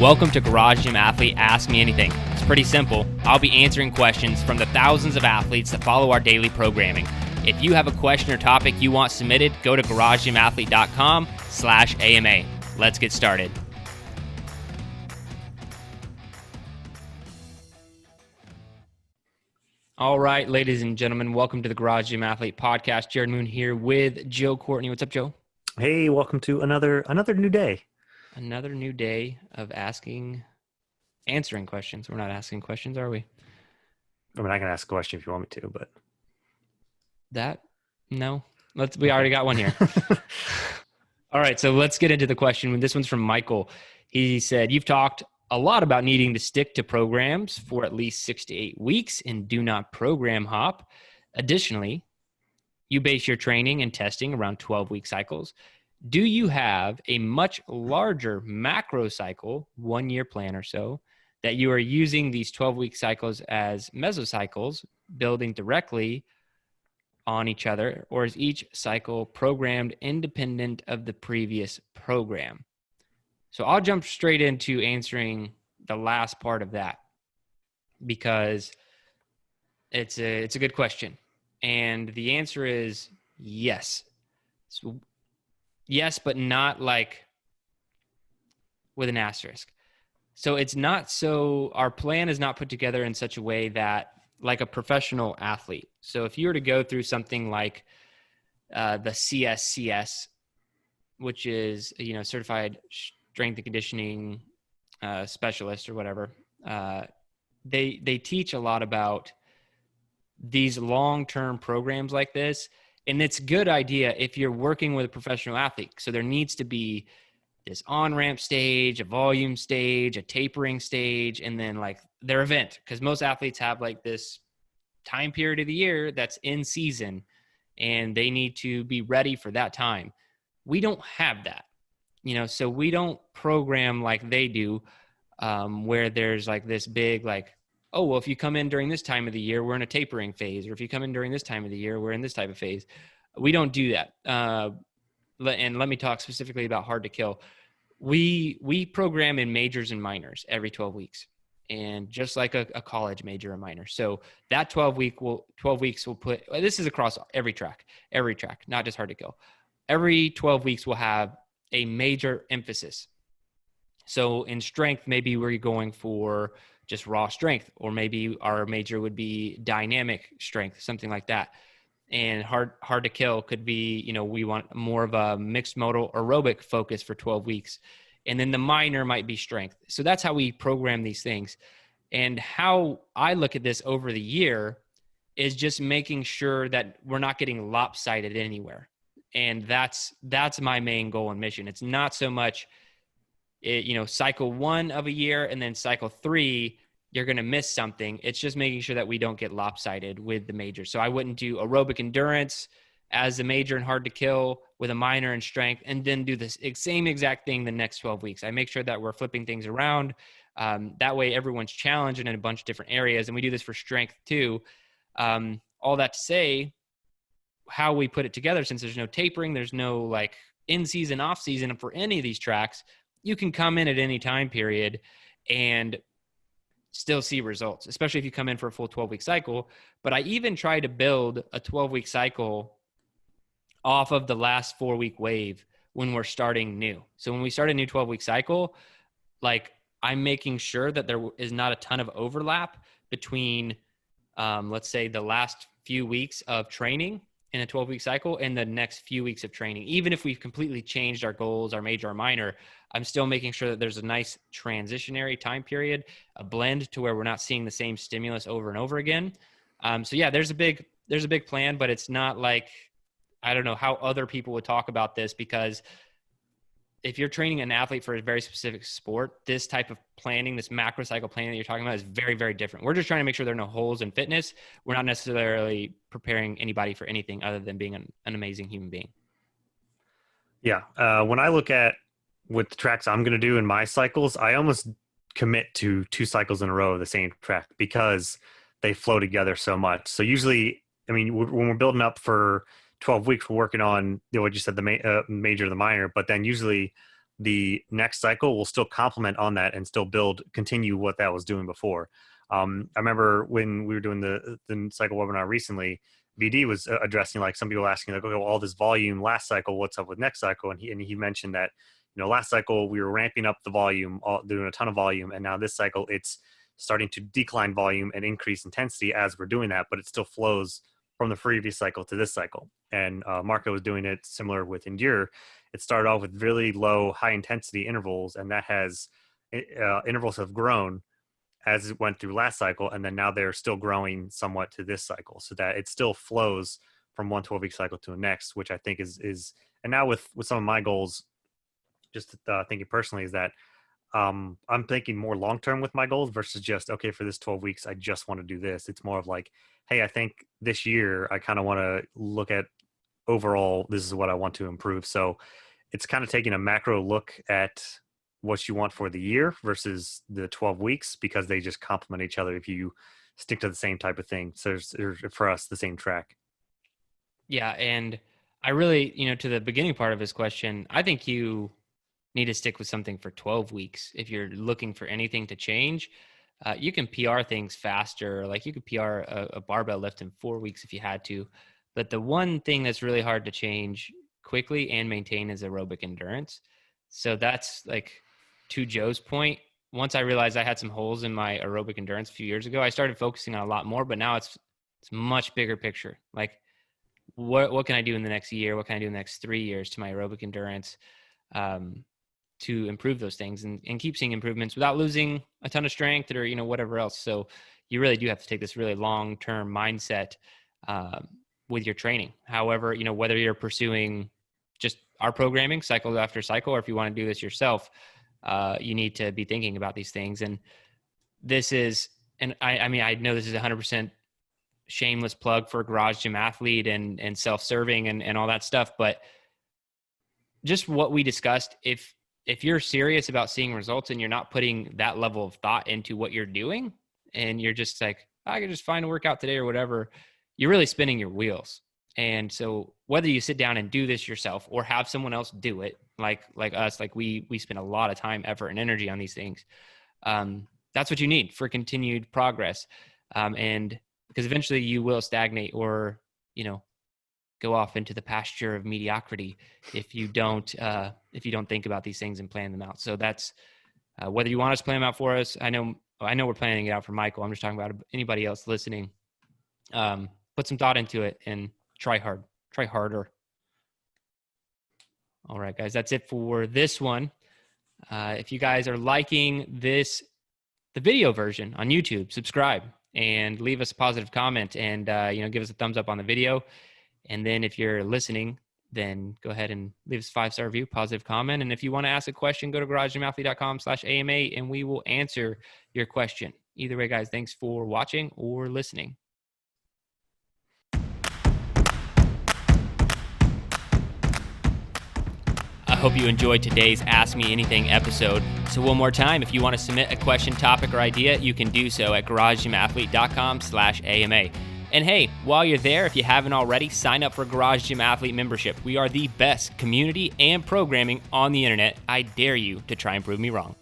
Welcome to Garage Gym Athlete Ask Me Anything. It's pretty simple. I'll be answering questions from the thousands of athletes that follow our daily programming. If you have a question or topic you want submitted, go to garagegymathlete.com/AMA. Let's get started. All right, ladies and gentlemen, welcome to the Garage Gym Athlete Podcast. Jared Moon here with Joe Courtney. What's up, Joe? Hey, welcome to another new day. Another new day of answering questions. We're not asking questions, are we? I mean, I can ask a question if you want me to, but no. We already got one here. All right, so let's get into the question. This one's from Michael. He said, you've talked a lot about needing to stick to programs for at least 6 to 8 weeks and do not program hop. Additionally, you base your training and testing around 12-week cycles. Do you have a much larger macro cycle, 1 year plan or so, that you are using these 12-week cycles as mesocycles, building directly on each other, or is each cycle programmed independent of the previous program? So I'll jump straight into answering the last part of that because it's a good question. And the answer is yes. So yes, but not like with an asterisk. So it's not so, our plan is not put together in such a way that like a professional athlete. So if you were to go through something like the CSCS, which is, certified strength and conditioning specialist or whatever, they teach a lot about these long-term programs like this. And it's a good idea if you're working with a professional athlete. So there needs to be this on-ramp stage, a volume stage, a tapering stage, and then like their event. Because most athletes have like this time period of the year that's in season, and they need to be ready for that time. We don't have that, so we don't program like they do, where there's like this big like, oh, well, if you come in during this time of the year, we're in a tapering phase. Or if you come in during this time of the year, we're in this type of phase. We don't do that. And let me talk specifically about Hard to Kill. We program in majors and minors every 12 weeks. And just like a college major and minor. So that 12 weeks will put, this is across every track, not just Hard to Kill. Every 12 weeks will have a major emphasis. So in strength, maybe we're going for just raw strength, or maybe our major would be dynamic strength, something like that. And hard to kill could be, we want more of a mixed modal aerobic focus for 12 weeks. And then the minor might be strength. So that's how we program these things. And how I look at this over the year is just making sure that we're not getting lopsided anywhere. And that's my main goal and mission. It's not so much, cycle 1 of a year and then cycle 3, you're going to miss something. It's just making sure that we don't get lopsided with the major. So I wouldn't do aerobic endurance as a major and Hard to Kill with a minor in strength, and then do this same exact thing the next 12 weeks. I make sure that we're flipping things around. That way everyone's challenged in a bunch of different areas. And we do this for strength too. All that to say, how we put it together, since there's no tapering, there's no like in season, off season. And for any of these tracks, you can come in at any time period and still see results, especially if you come in for a full 12-week cycle. But I even try to build a 12-week cycle off of the last 4-week wave when we're starting new. So when we start a new 12-week cycle, like I'm making sure that there is not a ton of overlap between, let's say, the last few weeks of training in a 12-week cycle and the next few weeks of training. Even if we've completely changed our goals, our major, our minor, I'm still making sure that there's a nice transitionary time period, a blend to where we're not seeing the same stimulus over and over again. So yeah, there's a big plan, but it's not like, I don't know how other people would talk about this, because if you're training an athlete for a very specific sport, this type of planning, this macro cycle planning that you're talking about is very, very different. We're just trying to make sure there are no holes in fitness. We're not necessarily preparing anybody for anything other than being an amazing human being. Yeah. When I look at with the tracks I'm going to do in my cycles, I almost commit to 2 cycles in a row of the same track because they flow together so much. So usually, I mean, when we're building up for 12 weeks, we're working on, what you said, the major, the minor, but then usually the next cycle will still complement on that and still continue what that was doing before. I remember when we were doing the cycle webinar recently, BD was addressing, like, some people asking, like, okay, well, all this volume last cycle, what's up with next cycle? And he mentioned that, last cycle we were ramping up the volume, doing a ton of volume, and now this cycle it's starting to decline volume and increase intensity as we're doing that, but it still flows from the previous cycle to this cycle. And Marco was doing it similar with Endure. It started off with really low, high intensity intervals, and that has intervals have grown as it went through last cycle, and then now they're still growing somewhat to this cycle, so that it still flows from one 12-week cycle to the next, which I think is. And now with some of my goals, just thinking personally, is that I'm thinking more long term with my goals versus just, okay, for this 12 weeks I just want to do this. It's more of like, hey, I think this year I kind of want to look at overall, this is what I want to improve. So it's kind of taking a macro look at what you want for the year versus the 12 weeks, because they just complement each other if you stick to the same type of thing. So there's for us the same track. Yeah, and I really, to the beginning part of his question, I think you need to stick with something for 12 weeks. If you're looking for anything to change, you can PR things faster. Like, you could PR a barbell lift in 4 weeks if you had to. But the one thing that's really hard to change quickly and maintain is aerobic endurance. So that's like, to Joe's point, once I realized I had some holes in my aerobic endurance a few years ago, I started focusing on a lot more, but now it's much bigger picture. Like, what can I do in the next year? What can I do in the next 3 years to my aerobic endurance to improve those things and keep seeing improvements without losing a ton of strength or, whatever else. So you really do have to take this really long-term mindset with your training. However, whether you're pursuing just our programming cycle after cycle, or if you want to do this yourself, you need to be thinking about these things. And this is, and I mean, I know this is 100% shameless plug for Garage Gym Athlete and self-serving and all that stuff, but just what we discussed, if you're serious about seeing results and you're not putting that level of thought into what you're doing, and you're just like, I can just find a workout today or whatever, you're really spinning your wheels. And so whether you sit down and do this yourself or have someone else do it, like us, like we spend a lot of time, effort, and energy on these things. That's what you need for continued progress. And because eventually you will stagnate or, go off into the pasture of mediocrity if you don't think about these things and plan them out. So that's whether you want us to plan them out for us. I know we're planning it out for Michael. I'm just talking about anybody else listening. Put some thought into it and try harder. All right, guys, that's it for this one. If you guys are liking the video version on YouTube, subscribe and leave us a positive comment and, give us a thumbs up on the video. And then if you're listening, then go ahead and leave us a 5-star review, positive comment. And if you want to ask a question, go to garagegymathlete.com/AMA and we will answer your question. Either way, guys, thanks for watching or listening. I hope you enjoyed today's Ask Me Anything episode. So one more time, if you want to submit a question, topic, or idea, you can do so at garagegymathlete.com/AMA. And hey, while you're there, if you haven't already, sign up for Garage Gym Athlete membership. We are the best community and programming on the internet. I dare you to try and prove me wrong.